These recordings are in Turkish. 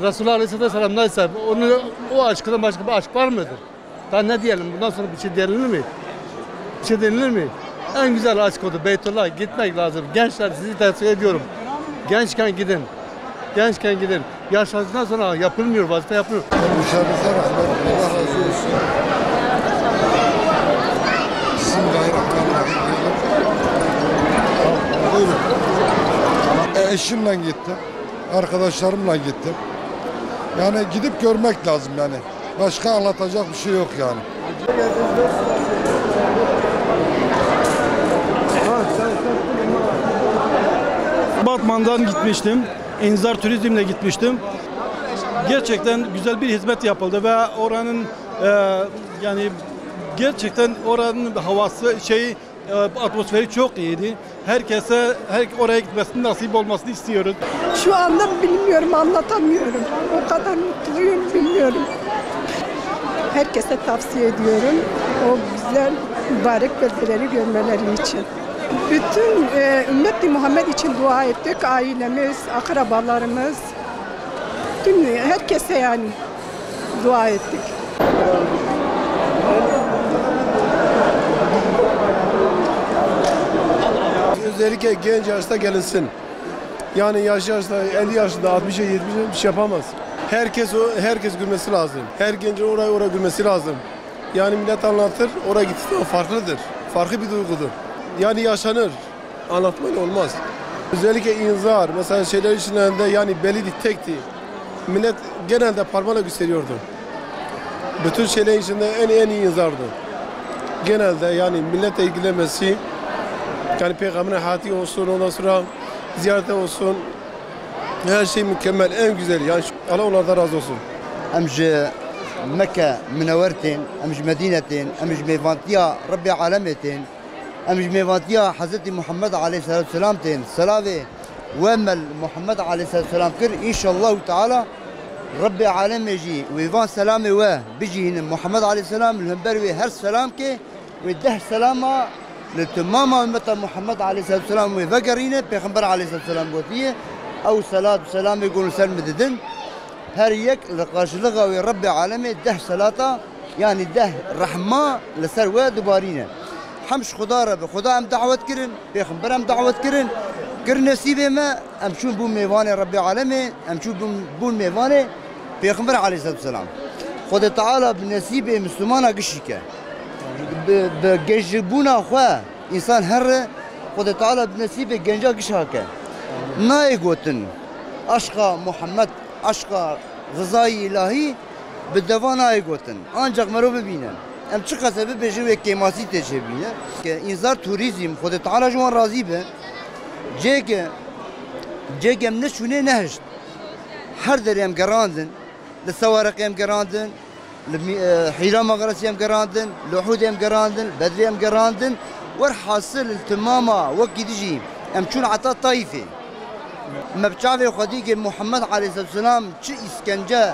Resulullah Aleyhisselam neyse o aşkından başka bir aşk var mıdır? Daha ne diyelim? Bundan sonra bir şey denilir mi? Bir şey denilir mi? En güzel aşk odur. Beytullah'a gitmek lazım. Gençler sizi tavsiye ediyorum. Gençken gidin. Gençken gidin. Yaşlandıktan sonra yapılmıyor, vazife yapılmıyor. Müşahedenize rahmet, Allah razı olsun. Bismillahirrahmanirrahim. Buyurun. Eşimle gittim. Arkadaşlarımla gittim. Yani gidip görmek lazım yani. Başka anlatacak bir şey yok yani. Batman'dan gitmiştim. İnzar Turizm'le gitmiştim. Gerçekten güzel bir hizmet yapıldı ve oranın yani gerçekten oranın havası atmosferi çok iyiydi. Herkese oraya gitmesini nasip olmasını istiyoruz. Şu anda bilmiyorum, anlatamıyorum. O kadar mutluyum, bilmiyorum. Herkese tavsiye ediyorum. O güzel, mübarek beldeleri görmeleri için. Bütün ümmet-i Muhammed için dua ettik. Ailemiz, akrabalarımız, tüm herkese yani dua ettik. Özellikle genç yaşta gelinsin. Yani yaşta 50 yaşında 60'a 70'e bir şey yapamaz. Herkes gülmesi lazım. Her gencin oraya gülmesi lazım. Yani millet anlatır, oraya gittiğinde farklıdır. Farklı bir duygudur. Yani yaşanır. Anlatmayla olmaz. Özellikle inzar, mesela şeyler içinde yani belli tekti. Millet genelde parmağıyla gösteriyordu. Bütün şeyler içinde en iyi inzardı. Genelde yani milletle ilgilenmesi, yani Peygamber'in hayatı olsun, ondan sonra ziyarete olsun, her şey mükemmel, en güzel. Yani Allah onlardan razı olsun. أمج مكة منورتين أمج مدينتين أمج ميفانتيا ربي عالمتين أمج ميفانتيا حضرت محمد عليه الصلاة والسلام تين صلاة ومل محمد عليه الصلاة والسلام كر إن شاء الله تعالى ربي عالم يجي ويفان سلامي بيجي هنا محمد عليه السلام الهمبروي هر سلام كي ويده سلامة للتمامة أمة محمد عليه الصلاة والسلام ويفقرينه بيغمبر عليه الصلاة والسلام قوتيه أو صلاة وسلام يقولون سلم ددن هر يك لقاشلغة ويربي عالمي ده صلاة يعني ده رحمة لسر ودبارينه حمش خدا رب خدا ام دعوت كرن بيغمبر ام دعوت كرن كر نصيبه ما ام شو بون ميوانه ربي عالمي ام شو بون ميوانه بيغمبر عليه الصلاة والسلام خدا تعالى بنصيبه مسلمانه قشيكه بجيبونا اخوه انسان هر خدا تعالى بنصيبه جنجا قشاكه نايقوتن اشقى محمد اشقى غذاي الهي بالدوان نايقوتن انجق مرو ببينن ام چه قصبه بجو کیماسی تشبینه که انذار توریسم خود تعالی جوان راضی به جگم نشونه نهشت هر دریم گراندن لسوارقیم گراندن حیرا مغرسیم گراندن لحودیم گراندن بدریم گراندن ور حاصل التماما وقت دیجی ام چون عطا طایفه مبچاوی خودی که محمد علیه السلام چه اسکنجه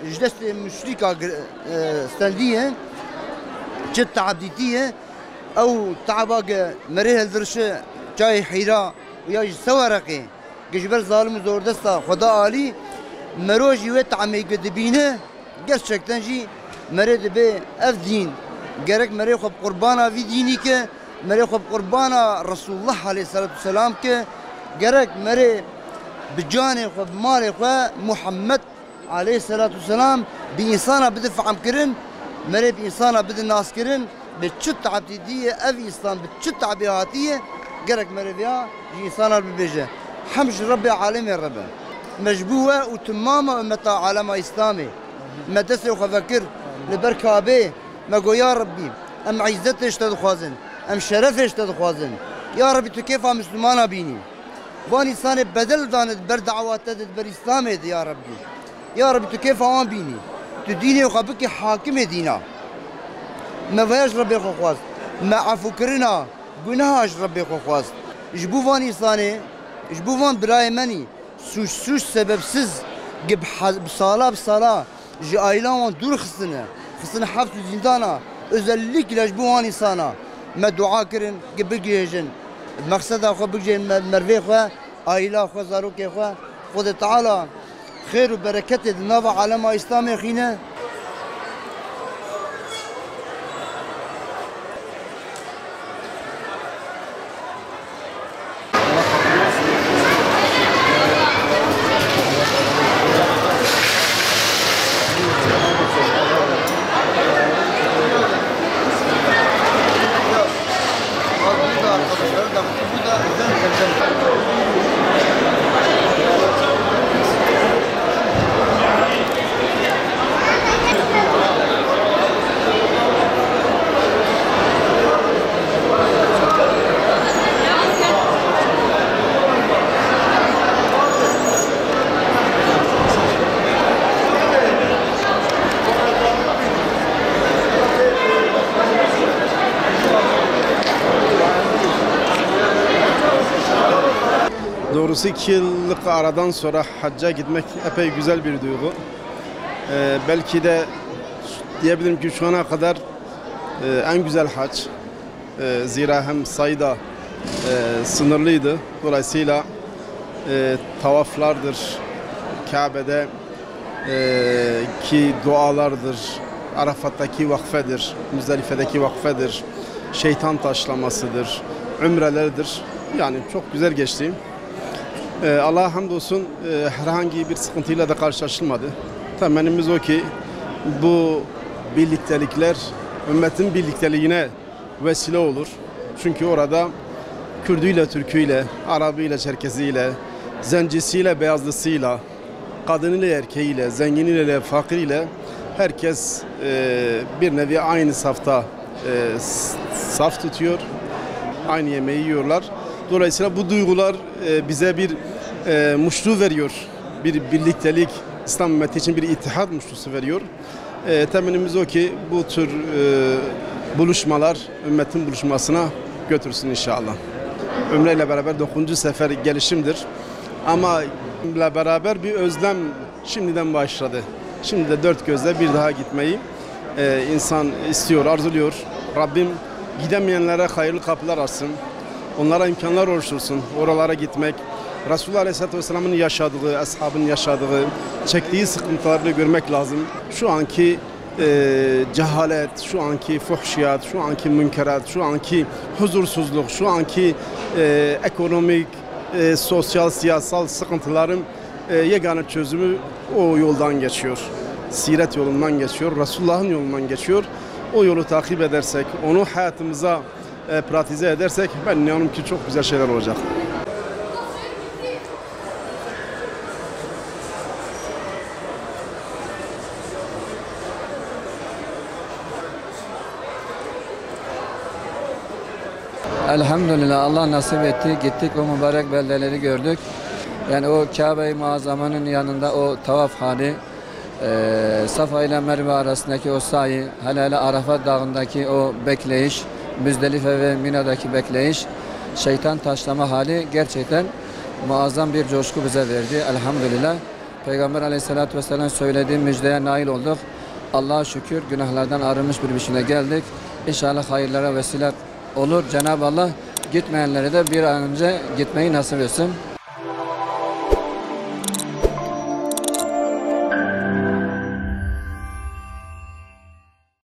جدست مشركة استندية جد تعبديتية أو تعباق مريه الدرشة جاي حيرا وياج سوارقي جبر ظالم زور دستا خدا عالي مروجي وتعمي قدبينه قرشك تنجي مريد بي اف دين جرك مريد خب قربانا في دينك مريد خب قربانا رسول الله عليه الصلاة والسلام ك جرك مريد بجاني خب مالي خو محمد عليه الصلاة والسلام بإنسانا بدفع عم كرن مري بإنسانا بد الناس كرن بتشت عبدية أف إسلام بتشت عبياتية جرك مري بيا إنسانا ببيجة حمش ربي عالمي الرب مجبوة وتماما متى عالم إسلامي ما تسي وخفكر لبركابي ما قو يا ربي أم عزتش تدخوازن أم شرفش تدخوازن يا ربي تو كيف مسلمانا بيني وان إنسان بدل دانت بردعوات تدد بر إسلامي يا ربي يا رب تو كيف عوام بيني تديني وخبك حاكم دينا ما فياش ربي خواست ما عفو كرنا قناهاش ربي خواست جبوفان إنساني جبوفان براي مني سوش سبب سز جب بصلاة جي آيلان دور خصنا حبس زندانا özellik لجبوفان إنسانا ما دعاء كرن قبل جيجن المقصد أخو بجي مرفي خوا aile xwe zarokê xwe Xwedê Teala xêr û bereketê di nava alema İslamê xîne. Doğrusu 2 yıllık aradan sonra hacca gitmek epey güzel bir duygu. Belki de diyebilirim ki şu ana kadar en güzel hac. Zira hem sayıda sınırlıydı. Dolayısıyla tavaflardır, Kabe'de ki dualardır, Arafat'taki vakfedir, Müzdelife'deki vakfedir, şeytan taşlamasıdır, ümrelerdir. Yani çok güzel geçti. Allah'a hamdolsun herhangi bir sıkıntıyla da karşılaşılmadı. Temennimiz o ki bu birliktelikler ümmetin birlikteliğine vesile olur. Çünkü orada Kürdüyle, Türküyle, Arabıyla, Çerkeziyle, Zencisiyle, Beyazlısıyla, kadınıyla, erkeğiyle, zenginiyle, fakiriyle herkes bir nevi aynı safta saf tutuyor. Aynı yemeği yiyorlar. Dolayısıyla bu duygular bize bir muştu veriyor. Bir birliktelik, İslam ümmeti için bir ittihat muştusu veriyor. Temennimiz o ki bu tür buluşmalar ümmetin buluşmasına götürsün inşallah. Ömre ile beraber 9. sefer gelişimdir. Ama ile beraber bir özlem şimdiden başladı. Şimdi de dört gözle bir daha gitmeyi insan istiyor, arzuluyor. Rabbim gidemeyenlere hayırlı kapılar açsın. Onlara imkanlar oluştursun. Oralara gitmek, Resulullah Aleyhisselatü Vesselam'ın yaşadığı, ashabın yaşadığı, çektiği sıkıntıları görmek lazım. Şu anki cehalet, şu anki fuhşiyat, şu anki münkerat, şu anki huzursuzluk, şu anki ekonomik, sosyal, siyasal sıkıntıların yegane çözümü o yoldan geçiyor. Siret yolundan geçiyor, Resulullah'ın yolundan geçiyor. O yolu takip edersek, onu hayatımıza pratize edersek ben inanıyorum ki çok güzel şeyler olacak. Elhamdülillah Allah nasip etti. Gittik o mübarek beldeleri gördük. Yani o Kabe-i Muazzama'nın yanında o tavaf hali, Safa ile Merve arasındaki o sahi, hele Arafat Dağı'ndaki o bekleyiş, Müzdelife ve Mina'daki bekleyiş, şeytan taşlama hali gerçekten muazzam bir coşku bize verdi. Elhamdülillah. Peygamber Aleyhisselatü Vesselam söylediği müjdeye nail olduk. Allah'a şükür günahlardan arınmış bir biçimde geldik. İnşallah hayırlara vesile olur. Cenab-ı Allah gitmeyenlere de bir an önce gitmeyi nasip etsin.